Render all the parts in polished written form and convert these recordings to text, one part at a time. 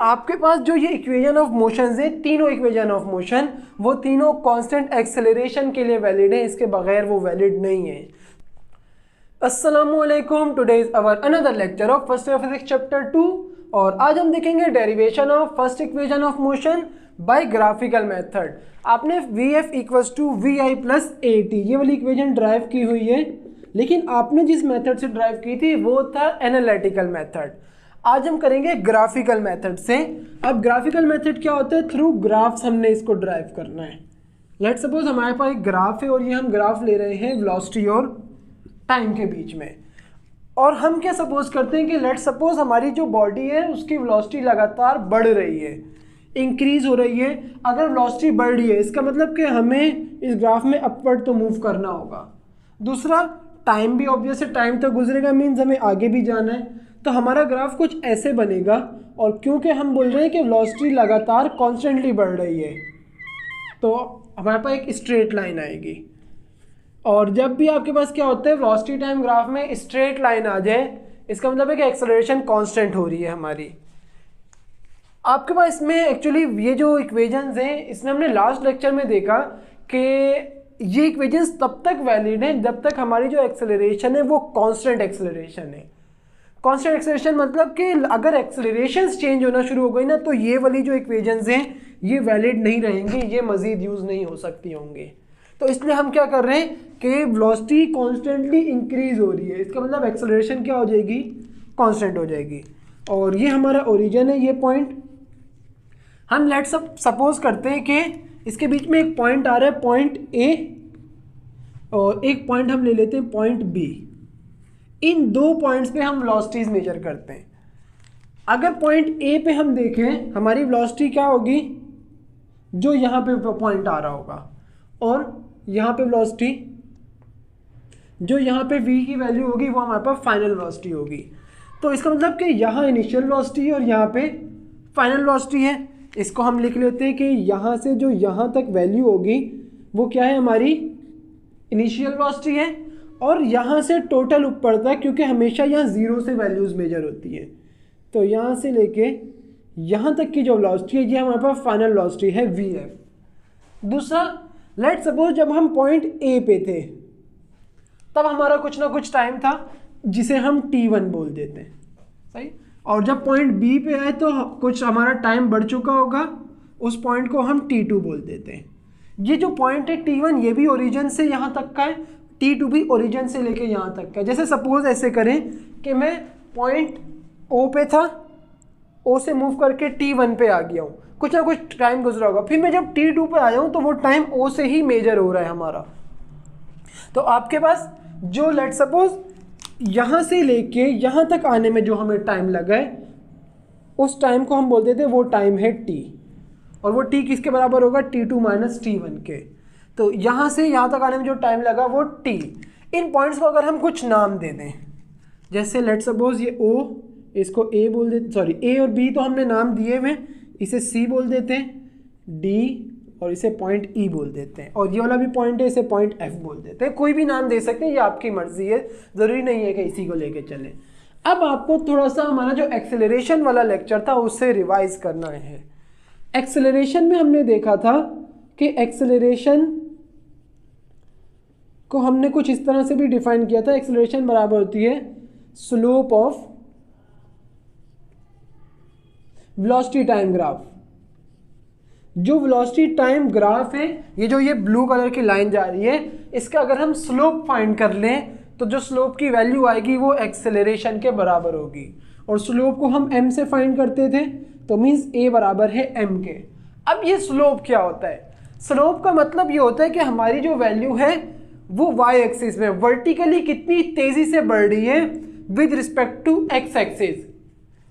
आपके पास जो ये इक्वेशन ऑफ मोशन है, तीनों इक्वेशन ऑफ मोशन, वो तीनों कांस्टेंट एक्सेलरेशन के लिए वैलिड है, इसके बगैर वो वैलिड नहीं है। अस्सलामुअलैकुम, today is our another lecture of first year physics chapter 2 और आज हम देखेंगे derivation of first equation of motion by graphical method. आपने Vf equals to Vi plus AT ये वाली इक्वेशन ड्राइव की हुई है, लेकिन आपने जिस मेथड से ड्राइव की थी वो था एनालिटिकल मेथड। आज हम करेंगे ग्राफिकल मेथड से। अब ग्राफिकल मेथड क्या होता है? थ्रू ग्राफ्स हमने इसको ड्राइव करना है। लेट्स सपोज हमारे पास एक ग्राफ है और ये हम ग्राफ ले रहे हैं वेलोसिटी और टाइम के बीच में, और हम क्या सपोज करते हैं कि लेट्स सपोज हमारी जो बॉडी है उसकी वेलोसिटी लगातार बढ़ रही है, इंक्रीज हो रही है। अगर वेलोसिटी बढ़ रही है इसका मतलब कि हमें इस ग्राफ में अपवर्ड तो मूव करना होगा। दूसरा, टाइम भी ऑब्वियस है, टाइम तो गुजरेगा, मीन्स हमें आगे भी जाना है। तो हमारा ग्राफ कुछ ऐसे बनेगा, और क्योंकि हम बोल रहे हैं कि वेलोसिटी लगातार कॉन्स्टेंटली बढ़ रही है तो हमारे पास एक स्ट्रेट लाइन आएगी। और जब भी आपके पास क्या होता है, वेलोसिटी टाइम ग्राफ में स्ट्रेट लाइन आ जाए इसका मतलब है कि एक्सेलरेशन कांस्टेंट हो रही है हमारी। आपके पास इसमें एक्चुअली ये जो इक्वेशंस हैं इसमें हमने लास्ट लेक्चर में देखा कि ये इक्वेशंस तब तक वैलिड हैं जब तक हमारी जो एक्सेलरेशन है वो कांस्टेंट एक्सेलरेशन है। कांस्टेंट एक्सेलरेशन मतलब कि अगर एक्सेलरेशन चेंज होना शुरू हो गई ना तो ये वाली जो इक्वेशंस हैं ये वैलिड नहीं रहेंगी, ये मज़ीद यूज़ नहीं हो सकती होंगी। तो इसलिए हम क्या कर रहे हैं कि वेलोसिटी कॉन्स्टेंटली इंक्रीज हो रही है, इसका मतलब एक्सेलरेशन क्या हो जाएगी, कांस्टेंट हो जाएगी। और ये हमारा ओरिजिन है, ये पॉइंट हम लेट्स सपोज करते हैं कि इसके बीच में एक पॉइंट आ रहा है, पॉइंट ए, और एक पॉइंट हम ले लेते हैं पॉइंट बी। इन दो पॉइंट्स पे हम वेलोसिटीज मेजर करते हैं। अगर पॉइंट ए पे हम देखें हमारी वेलोसिटी क्या होगी, जो यहाँ पे पॉइंट आ रहा होगा, और यहाँ पे वेलोसिटी जो यहाँ पे v की वैल्यू होगी वो हमारे पास फाइनल वेलोसिटी होगी। तो इसका मतलब कि यहाँ इनिशियल वेलोसिटी और यहाँ पे फाइनल वेलोसिटी है। इसको हम लिख लेते हैं कि यहाँ से जो यहाँ तक वैल्यू होगी वो क्या है, हमारी इनिशियल वेलोसिटी है, और यहाँ से टोटल ऊपर तक, क्योंकि हमेशा यहाँ ज़ीरो से वैल्यूज़ मेजर होती है, तो यहाँ से लेके यहाँ तक की जो वेलोसिटी है ये हमारे पास फाइनल वेलोसिटी है Vf। दूसरा, लेट्स सपोज जब हम पॉइंट ए पे थे तब हमारा कुछ ना कुछ टाइम था जिसे हम t1 बोल देते हैं, सही। और जब पॉइंट बी पे आए तो कुछ हमारा टाइम बढ़ चुका होगा, उस पॉइंट को हम t2 बोल देते हैं। ये जो पॉइंट है t1 ये भी ओरिजिन से यहाँ तक का है, t2 भी ओरिजिन से लेके यहाँ तक का है। जैसे सपोज ऐसे करें कि मैं पॉइंट ओ पे था, ओ से मूव करके t1 पे आ गया हूँ, कुछ ना कुछ टाइम गुजरा होगा, फिर मैं जब t2 पे आया हूँ तो वो टाइम ओ से ही मेजर हो रहा है हमारा। तो आपके पास जो लेट सपोज यहाँ से लेके यहाँ तक आने में जो हमें टाइम लगा है उस टाइम को हम बोल देते हैं वो टाइम है t, और वो t किसके बराबर होगा, t2 माइनस t1 के। तो यहाँ से यहाँ तक आने में जो टाइम लगा वो t। इन पॉइंट्स को अगर हम कुछ नाम दे दें, जैसे लेट सपोज ये o, इसको a बोल देते, सॉरी a और b तो हमने नाम दिए हुए, इसे c बोल देते हैं, d और इसे पॉइंट e बोल देते हैं, और ये वाला भी पॉइंट है इसे पॉइंट f बोल देते हैं। कोई भी नाम दे सकते हैं, ये आपकी मर्जी है, ज़रूरी नहीं है कि इसी को लेके चलें। अब आपको थोड़ा सा हमारा जो एक्सेलरेशन वाला लेक्चर था उससे रिवाइज करना है। एक्सेलरेशन में हमने देखा था कि एक्सेलरेशन को हमने कुछ इस तरह से भी डिफाइन किया था, एक्सेलरेशन बराबर होती है slope of velocity time graph. जो वेलोसिटी टाइम ग्राफ है, ये जो ये ब्लू कलर की लाइन जा रही है, इसका अगर हम स्लोप फाइंड कर लें तो जो स्लोप की वैल्यू आएगी वो एक्सेलरेशन के बराबर होगी, और स्लोप को हम m से फाइंड करते थे, तो मीन्स a बराबर है m के। अब ये स्लोप क्या होता है? स्लोप का मतलब ये होता है कि हमारी जो वैल्यू है वो y एक्सिस में वर्टिकली कितनी तेज़ी से बढ़ रही है with respect to x axis.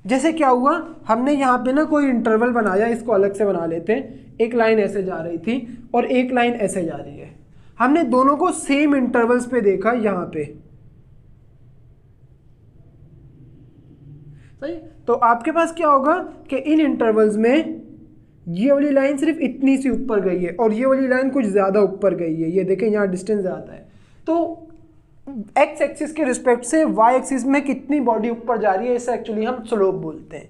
जैसे क्या हुआ, हमने यहाँ पे ना कोई इंटरवल बनाया, इसको अलग से बना लेते हैं। एक लाइन ऐसे जा रही थी और एक लाइन ऐसे जा रही है, हमने दोनों को सेम इंटरवल्स पे देखा यहाँ पे, सही। तो आपके पास क्या होगा कि इन इंटरवल्स में ये वाली लाइन सिर्फ इतनी सी ऊपर गई है और ये वाली लाइन कुछ ज़्यादा ऊपर गई है, ये देखें यहाँ डिस्टेंस ज़्यादा है। तो एक्स एक्सिस के रिस्पेक्ट से वाई एक्सिस में कितनी बॉडी ऊपर जा रही है इसे एक्चुअली हम स्लोप बोलते हैं।